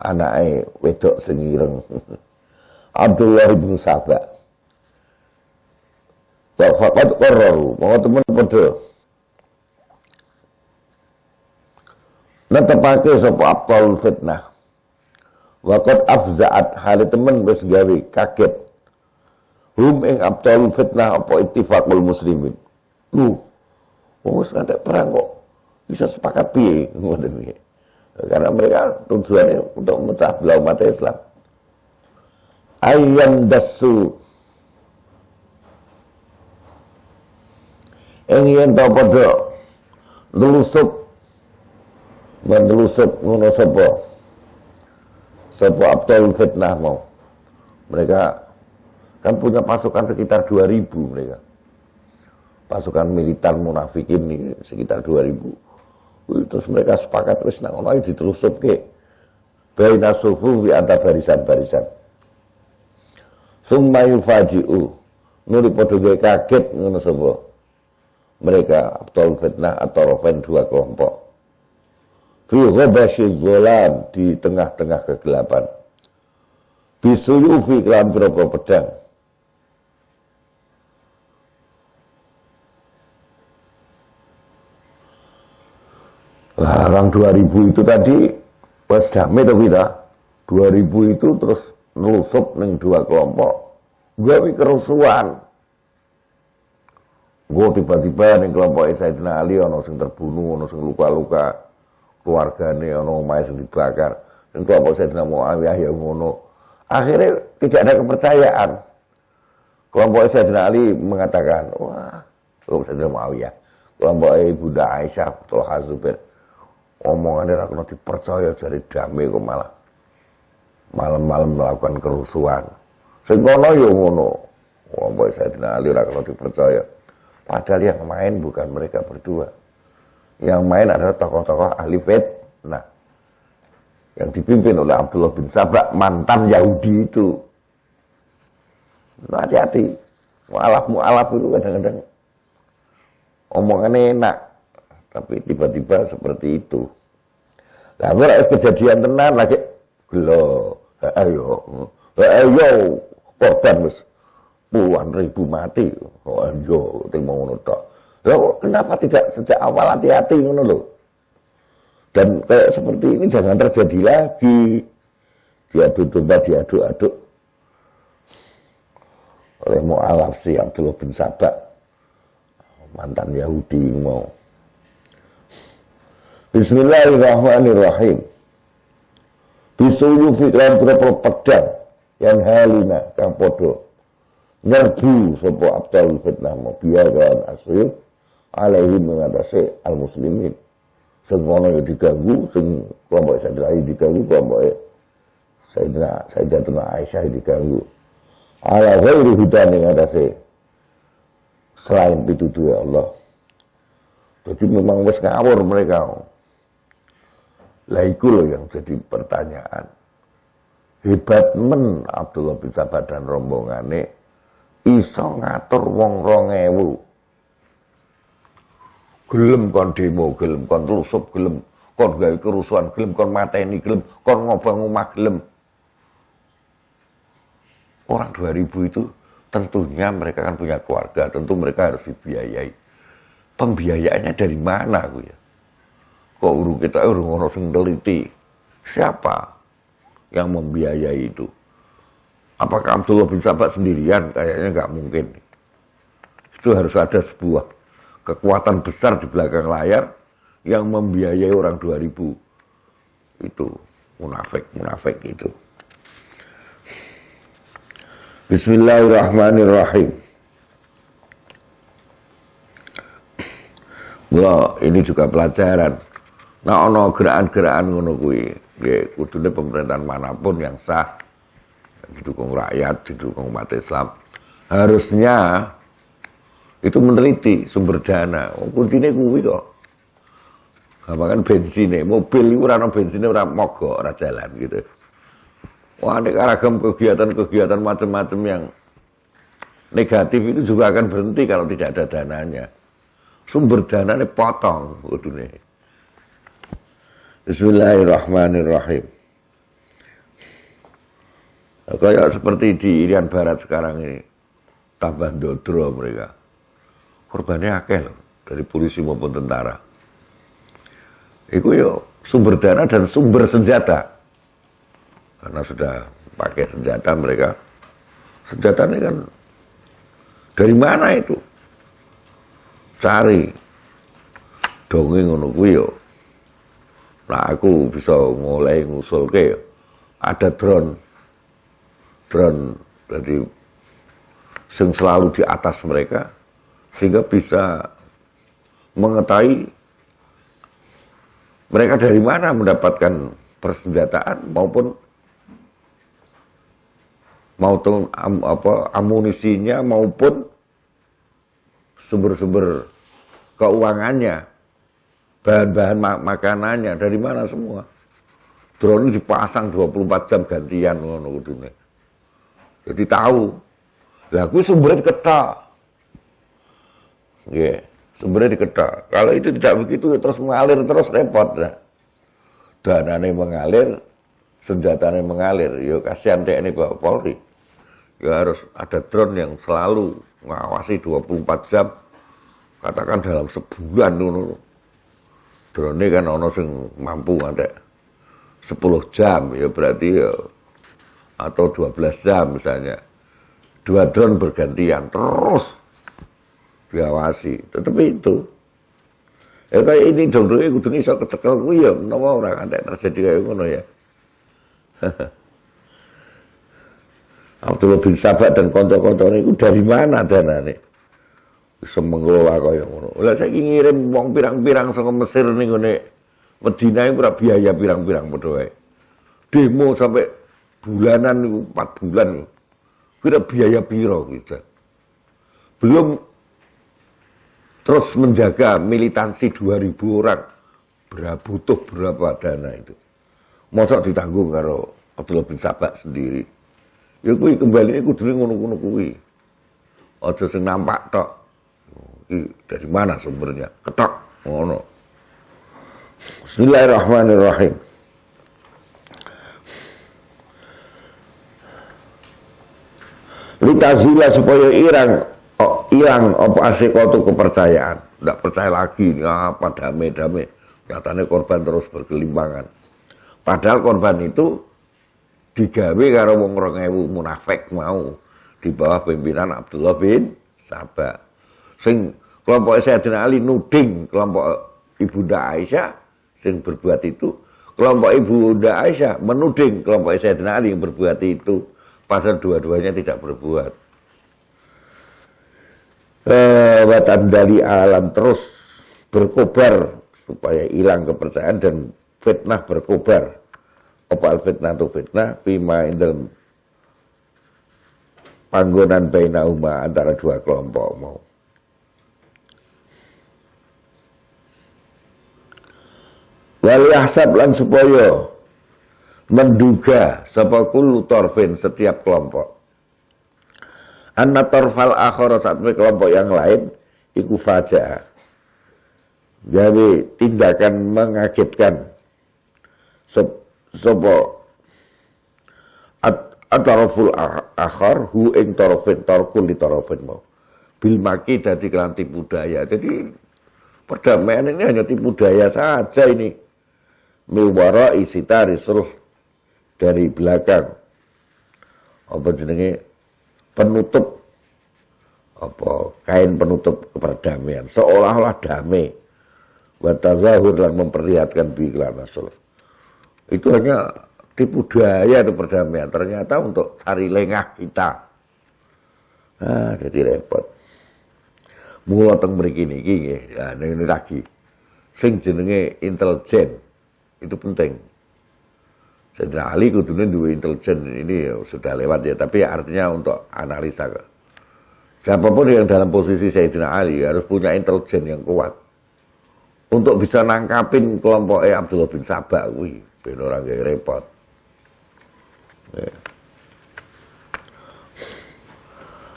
S1: anake wedok sing ireng Abdullah bin Sabah. Wa faqad qarraru mau temen padha netepake sapa abtal fitnah. Wa qad afza'at hal temen wis gawe kaget hum ing abtal fitnah apa ittifaqul muslimin. Wis ngantek perang kok bisa sepakat piye ngoten iki. Karena mereka tujuannya untuk memecah belah umat Islam. Ayyan dasu yen ta padha nelusup ngono sapa abtal fitnah mau. Mereka kan punya pasukan sekitar 2.000 mereka. Pasukan militan munafikin ini sekitar 2.000. Terus mereka sepakat wis nang ono ditelusupke baina sufufi antar barisan-barisan. Summa yufaji'u nuli padha gawe kaget ngono sapa mereka abtal fitnah atau rofen dua kelompok. Fi ghabasyiz zalam di tengah-tengah kegelapan. Bisuyufi kelam pira-pira pedang. Orang 2.000 itu tadi pas damai tuh kita 2.000 itu terus nelusup ning dua kelompok gawe kerusuhan. Gue tiba-tiba ning kelompok Sayyidina Ali ono sing terbunuh, ono sing luka-luka, keluargane ono omahe sing dibakar. Dan kelompok Sayyidina Muawiyah ya ngono. Akhirnya tidak ada kepercayaan. Kelompok Sayyidina Ali mengatakan, wah, kelompok Sayyidina Muawiyah, kelompok Bunda Aisyah, Tolha Zubair, omongannya ra kena dipercaya jadi damai kok malah malam-malam melakukan kerusuhan. Sing kono yo ngono. Kelompok Sayyidina Ali ra kena dipercaya. Padahal yang main bukan mereka berdua. Yang main adalah tokoh-tokoh ahli fitnah yang dipimpin oleh Abdullah bin Sabah, mantan Yahudi itu. Nah, hati-hati. Mu'alaf itu kadang-kadang omongannya enak, tapi tiba-tiba seperti itu. Lah ora kejadian tenan lagi gelo. Ayo korban wis puluhan ribu mati. Oh ayo terima ngono tok. Lah kenapa tidak sejak awal hati-hati ngono lho. Dan kayak seperti ini jangan terjadi lagi. Diadu domba, diaduk-aduk oleh mu'alaf si Abdullah bin Sabah, mantan Yahudi mau. Bismillahirrahmanirrahim. Bisuyu fikran pira-pira pedang yang halina kang padha nyerbu sapa abtal fitnah mau biar kan asyid alaihi mengatasi al-muslimin. Sing ngono ya diganggu, sing kelompok Sayyidina Ali diganggu, kelompok Sayyidatuna Aisyah diganggu. Ala ghairi hudan yang atase selain pituduh ya Allah. Jadi memang wis ngawur mereka. Lah iku loh yang jadi pertanyaan. Hebat men Abdullah bin Sabah dan rombongane iso ngatur wong 2.000. Gelem kon demo, gelem kon telusup, gelem kon gawe kerusuhan, gelem kon mateni, gelem kon ngobang omah, gelem. Orang 2.000 itu tentunya mereka kan punya keluarga, tentu mereka harus dibiayai. Pembiayaannya dari mana aku ya? Kok urung kita urung ono sing teliti. Siapa yang membiayai itu? Apakah Abdullah bin Sabah sendirian? Kayaknya nggak mungkin. Itu harus ada sebuah kekuatan besar di belakang layar yang membiayai orang 2000. Itu munafik itu. Bismillahirrahmanirrahim. Wah, ini juga pelajaran. Nah, ono gerakan-gerakan ngono kuwi, nggih kudune pemerintahan manapun yang sah, didukung rakyat, didukung umat Islam, harusnya itu meneliti sumber dana. Kuncine kuwi kok. Gampangan bensine, mobil itu ora ono bensine ora mogok, ora jalan gitu. Wah, ini ragam kegiatan-kegiatan macam-macam yang negatif itu juga akan berhenti kalau tidak ada dananya. Sumber dananya potong. Bismillahirrahmanirrahim. Kayak seperti di Irian Barat sekarang ini, tambah dodro mereka. Korbannya akeh dari polisi maupun tentara. Itu ya sumber dana dan sumber senjata. Karena sudah pakai senjata mereka. Senjata ini kan dari mana itu? Cari. Dongeng ngono kuwi yo. Nah aku bisa mulai ngusulke ada drone. Jadi yang selalu di atas mereka sehingga bisa mengetahui mereka dari mana mendapatkan persenjataan maupun amunisinya maupun sumber-sumber keuangannya, bahan-bahan makanannya dari mana semua. Drone dipasang 24 jam gantian ngono kudune. Jadi tahu. Lah kuwi sumbernya diketok. Nggih, sumbernya diketok. Kalau itu tidak begitu ya terus mengalir terus repot lah. Danane mengalir, senjatanya mengalir. Ya kasihan TNI Bapak Polri. Ya harus ada drone yang selalu mengawasi 24 jam. Katakan dalam sebulan dulu. Drone kan ono sing mampu ngantek 10 jam ya berarti ya atau 12 jam misalnya. 2 drone bergantian terus diawasi. Tetapi itu ya kayak ini dong-dongnya kudu iso kecekel kuwi ya menawa ora ngantek terjadi kayak ngono ya. Abdullah bin Sabah dan kanca-kancane iku dari mana danane? Bisa mengelola kaya ngono. Lah saiki ngirim wong pirang-pirang saka Mesir ning ngene Madinah ora biaya pirang-pirang padha wae. Demo sampai bulanan niku 4 bulan. Kira biaya piro gitu. Belum terus menjaga militansi 2000 orang. Butuh berapa dana itu. Mosok ditanggung karo Abdullah bin Sabah sendiri. Ya kuwi kembali kudune ngono-ngono kuwi. Aja sing nampak tok. Dari mana sumbernya? Ketok ngono. Bismillahirrahmanirrahim. Litazila supaya hilang apa asikotu kepercayaan. Tidak percaya lagi ini apa damai-damai. Nyatanya korban terus berkelimpangan. Padahal korban itu digawe karo wong 2000 munafik mau di bawah pimpinan Abdullah bin Sabah. Sing kelompok Sayyidina Ali nuding kelompok Ibunda Aisyah sing berbuat itu, kelompok Ibunda Aisyah menuding kelompok Sayyidina Ali yang berbuat itu, padahal dua-duanya tidak berbuat. Watan dari alam terus berkobar supaya hilang kepercayaan dan fitnah berkobar. Opal fitnah itu fitnah bima dalam panggonan bainahuma antara dua kelompok mau. Wali ahsab lan supaya menduga sapa kullu torfin setiap kelompok. Anna torfal akhara satwe kelompok yang lain iku faja. Jadi tindakan mengagetkan sapa at-taraful akhar hu ing tarafin tarkul li tarafin mau. Bil maki dadi kelan tipu daya. Jadi perdamaian ini hanya tipu daya saja ini. Miwara isitari suruh dari belakang apa jenenge penutup apa kain penutup keperdamaian seolah-olah damai wa tazahur lan memperlihatkan biklan asal. Itu hanya tipu daya itu perdamaian, ternyata untuk cari lengah kita. Jadi repot. Mula teng mriki niki nggih. Nah ini lagi. Sing jenenge intelijen itu penting. Sayyidina Ali kudune duwe intelijen, ini sudah lewat ya, tapi artinya untuk analisa. Siapapun yang dalam posisi Sayyidina Ali harus punya intelijen yang kuat untuk bisa nangkapin kelompoknya Abdullah bin Sabah kuwi, ben ora gawe repot.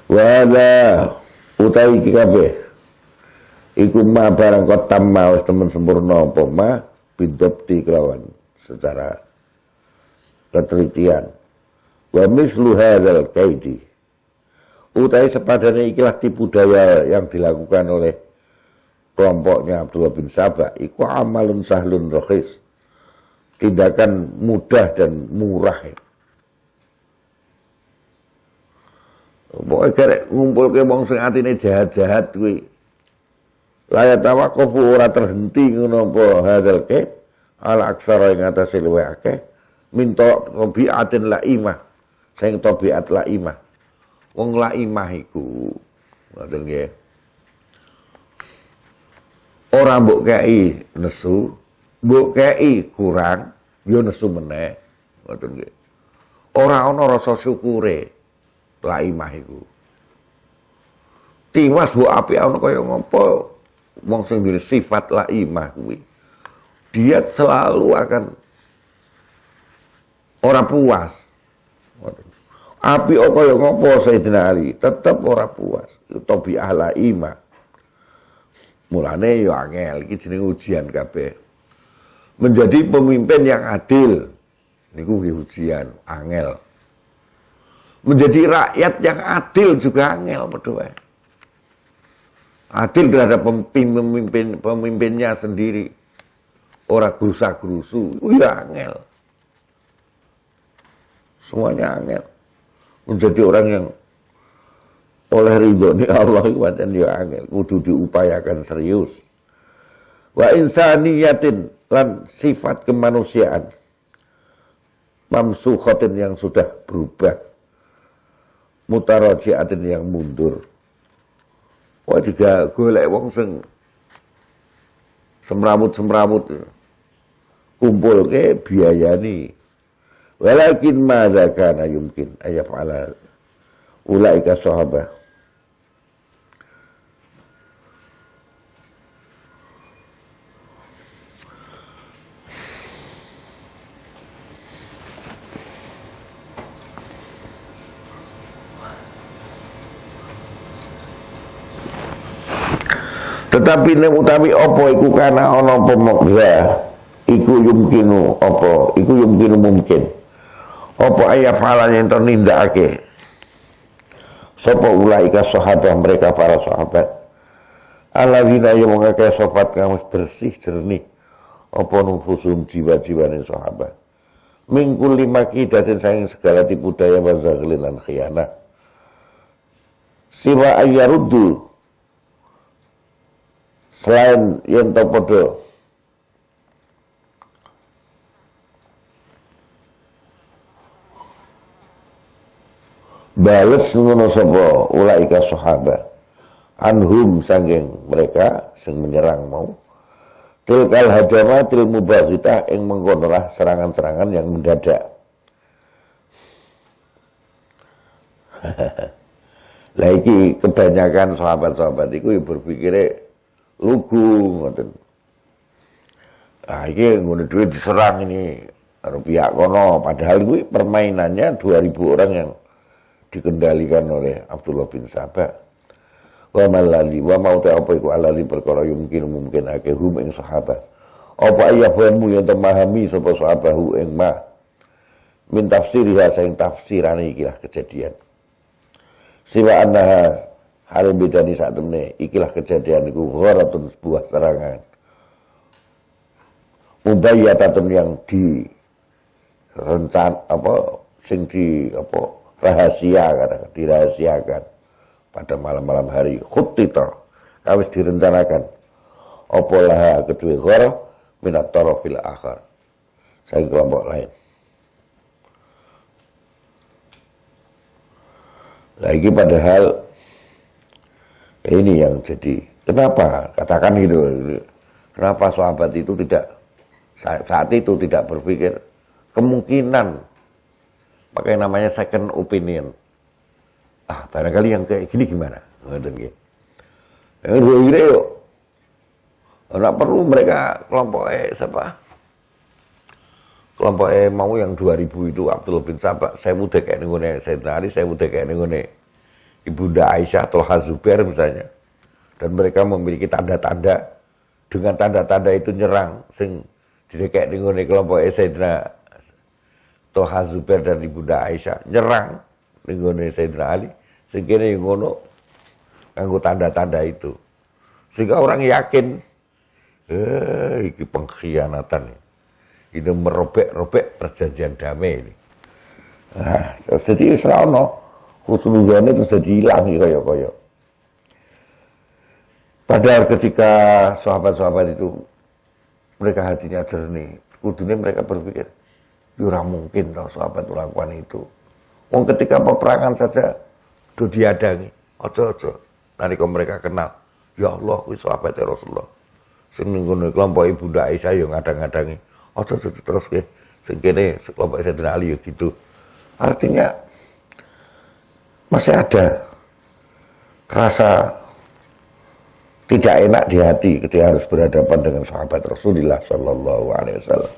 S1: Wala utawi iki kabeh iku ma barang kotam ma wis temen sempurna apa ma bidopti kelawan secara ketelitian. Wa mislu hadzal kaidi utawi sepadane ikilah tipu daya yang dilakukan oleh kelompoknya Abdullah bin Sabah iku amalun sahlun rakhis, tindakan mudah dan murah. Pokoke karek ngumpulke wong sing atine jahat-jahat kuwi layat tawaqqafu ora terhenti ngono apa hadzal kaid ala aksara ing atase luwih akeh minta tabiatin laimah sing tabiat laimah. Wong laimah iku ngoten nggih. Ora mbok kei nesu, mbok kei kurang, yo nesu meneh. Ngoten nggih. Ora ana rasa syukure laimah iku. Tiwas mbok apik ana kaya ngopo, wong sing duwe sifat laimah kuwi. Dia selalu akan ora puas. Api kaya ngopo Sayyidina Ali tetep ora puas. Tabi'ah laimah. Mulane yo angel iki jenenge ujian kabeh. Menjadi pemimpin yang adil niku nggih ujian, angel. Menjadi rakyat yang adil juga angel padha wae. Adil terhadap pemimpinnya sendiri. Ora gerusa-gerusu, ya angel. Semuanya angel. Menjadi orang yang oleh ridhone Allah iku pancen ya angel, kudu diupayakan serius. Wa insaniyatin lan sifat kemanusiaan. Mamsukhatin yang sudah berubah. Mutarajiatin yang mundur. Wah juga golek wong sing semrawut-semrawut kumpul ke biayani. Walakin madza kana yumkin ayaf'ala ulaika sahabah. Tetapi nek utawi apa iku kana ana apa iku yumkinu apa iku yumkinu mungkin apa ayaf'ala yen to nindakake sapa ulaika sahabat mereka para sahabat alladzina yang ngake sopat kang bersih jernih apa nufusum jiwa-jiwane sahabat mingkul lima kidatin saking segala tipu daya wa zaghlin lan khianah siwa ayyaruddu selain yang to padha bales ngono sapa ulaika sahabat anhum sanging mereka sing menyerang mau tilkal hajamatil mubaghitah ing mengkonolah serangan-serangan yang mendadak. Lah iki kebanyakan sahabat-sahabat iku berpikire lugu ngoten. Ah iki ngono duwe diserang ini karo pihak kono padahal kuwi permainannya 2000 orang yang dikendalikan oleh Abdullah bin Sabah. Wa malali wa mauta apa iku alali perkara mungkin akeh hum ing sahabat. Apa ayyamu yang memahami sapa sahabahu ing ma min tafsiriha sing tafsirane ikilah kejadian. Siwa annaha hal bedani saat temne ikilah kejadian iku gharatun sebuah serangan. Mubayyatatun yang di rencan apa sing di apa rahasia, katakan dirahasiakan pada malam-malam hari. Khuttita kawis direncanakan apa laha kedua ghara minat tarafil akhar, saya kelompok lain. Lagi padahal ini yang jadi kenapa katakan gitu, kenapa sahabat itu tidak saat itu tidak berpikir kemungkinan pakai namanya second opinion, barangkali yang kayak gini gimana, ngoten nggih. Yang yuk, nggak perlu mereka kelompok mau yang 2000 itu Abdullah bin Sabah, saya muda kayak nengone Sayyidina Ali, saya muda kayak nengone Ibunda Aisyah atau Zubair misalnya, dan mereka memiliki tanda-tanda, dengan tanda-tanda itu nyerang sing kayak nengone kelompok Sayyidina Tolha Zubair dan Ibunda Aisyah nyerang nengone Sayyidina Ali, sing kene ngono nganggo tanda-tanda itu, sehingga orang yakin iki pengkhianatan ini merobek-robek perjanjian damai ini. Nah, jadi selama khusnuzannya itu sudah hilang kaya-kaya. Padahal ketika sahabat-sahabat itu mereka hatinya jernih, kudunya mereka berpikir, ora mungkin toh sahabat melakukan itu. Wong ketika peperangan saja do diadangi, ojo-ojo. Nalika mereka kenal, ya Allah kuwi sahabat Rasulullah. Sing ngono kelompok Ibunda Aisyah yo ngadang-ngadangi. Ojo terus ke sing kene kelompok Sayyidina Ali ya gitu. Artinya masih ada rasa tidak enak di hati ketika harus berhadapan dengan sahabat Rasulullah sallallahu alaihi wasallam.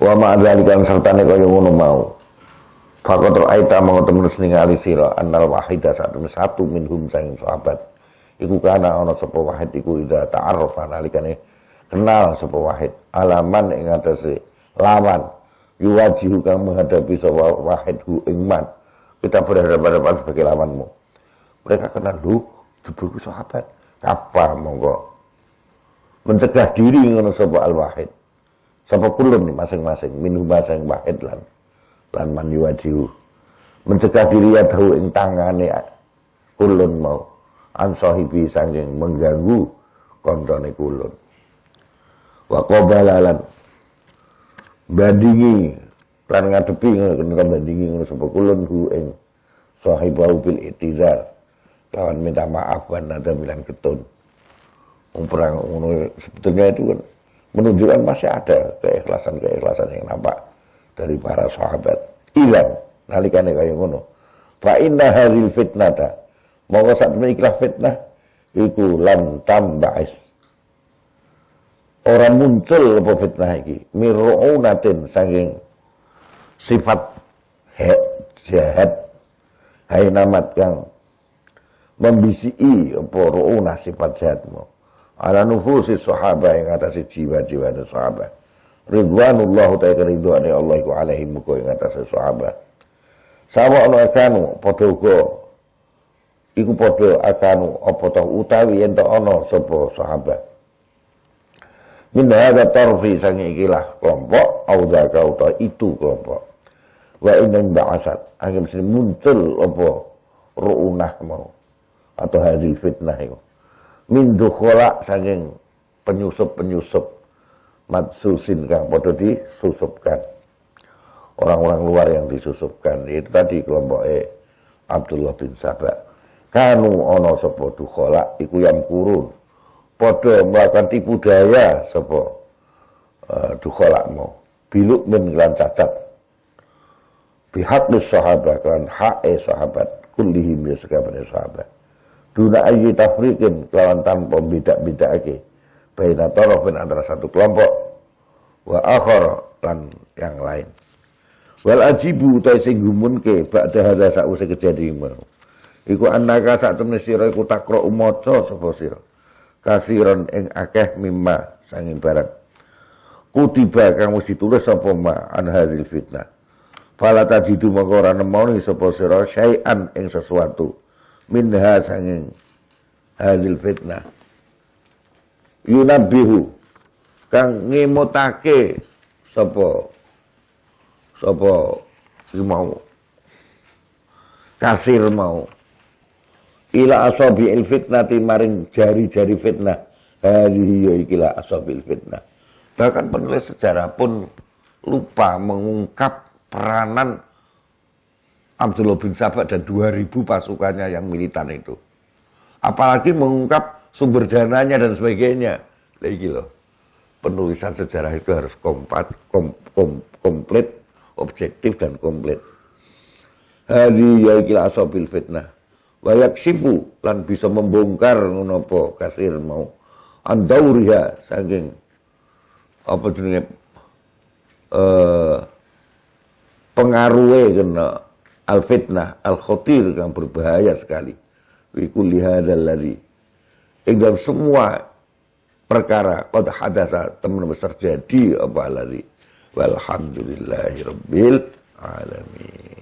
S1: Wa ma'adzalikan sertane kaya ngono mau. Faqat ra'aita mangko temen ningali sira annal wahida satu minhum sang sahabat. Iku kana ana sapa wahid iku ida ta'arrafa nalikane kenal sapa wahid alaman ing atase lawan yuwajihu kang menghadapi sapa wahid hu ing man. Kita berhadapan sebagai lawanmu. Mereka kenal lu jebul sahabat. Apa monggo mencegah diri ngono sapa al wahid. Sapa kulun masing-masing minhum masing wahid lan man yuwajihu mencegah diri ya tahu ing tangane kulun mau an sahibi sanging mengganggu koncone kulun wa qabalalan bandingi lan ngadepi ngono bandingi ngono sapa kulun hu ing sahibau bil itizar lawan minta maaf wan ada bilang ketun perang ngono sebetulnya itu kan menunjukkan masih ada keikhlasan yang nampak dari para sahabat. Ilan nalikane kaya ngono. Fa inna hadzal fitnata monggo sak temene ikhlas fitnah iku lam tamba'is. Ora muncul apa fitnah iki miru'unatin saking sifat jahat hai namat kang membisiki apa ru'unah sifat jahatmu ala nufusi sahabat yang atase jiwa-jiwa sahabat. Ridwanullah ta'ala ridwane Allah iku alaihi muka ing atase sahabat. Sawa ana akanu padha uga iku padha akanu apa ta utawi yen ana sapa sahabat. Min hadza tarfi sang ikilah kelompok audza kauta itu kelompok. Wa inna ba'asat angin mesti muncul apa ruunah mau atau hadil fitnah itu. Min dukhala saking penyusup-penyusup madsusin kang padha disusupkan. Orang-orang luar yang disusupkan itu tadi kelompok Abdullah bin Sabah. Kanu ana sapa dukhala iku yang kurun. Padha melakukan tipu daya sapa dukhala mau. Biluk min lan cacat. Bihaqqis sahabat kan hae sahabat kullihim ya sakabane sahabat. Duna ayyi tafriqin lawan tanpa beda-bedake. Baina tarafin antara satu kelompok wa akhar lan yang lain. Wal ajibu ta sing gumunke ba'da hadza sause kejadian. Iku annaka sak temne sira iku takra maca sapa sira. Kasiron ing akeh mimma sanging barang. Kutiba kang wis ditulis sapa ma an hadzal fitnah. Fala tajidu mongko ora nemoni sapa sira syai'an ing sesuatu minha sanging hadzal fitnah. Yunabbihu kang ngemutake sapa sapa mau kasir mau ila asabil fitnati maring jari-jari fitnah. Hadhihi ya ikilah asabil fitnah. Bahkan penulis sejarah pun lupa mengungkap peranan Abdullah bin Sabah dan 2000 pasukannya yang militan itu. Apalagi mengungkap sumber dananya dan sebagainya. Lagi loh. Penulisan sejarah itu harus komplit, objektif dan komplit. Hadhihi ya ikilah asabil fitnah. Wa yaksifu lan bisa membongkar ngono kasir mau andauriha saking apa jenenge pengaruhe kena al fitnah al khatir yang berbahaya sekali fi kulli hadzal ladzi ing dalam semua perkara qad hadatsa teman besar jadi apa ladzi walhamdulillahirabbil alamin.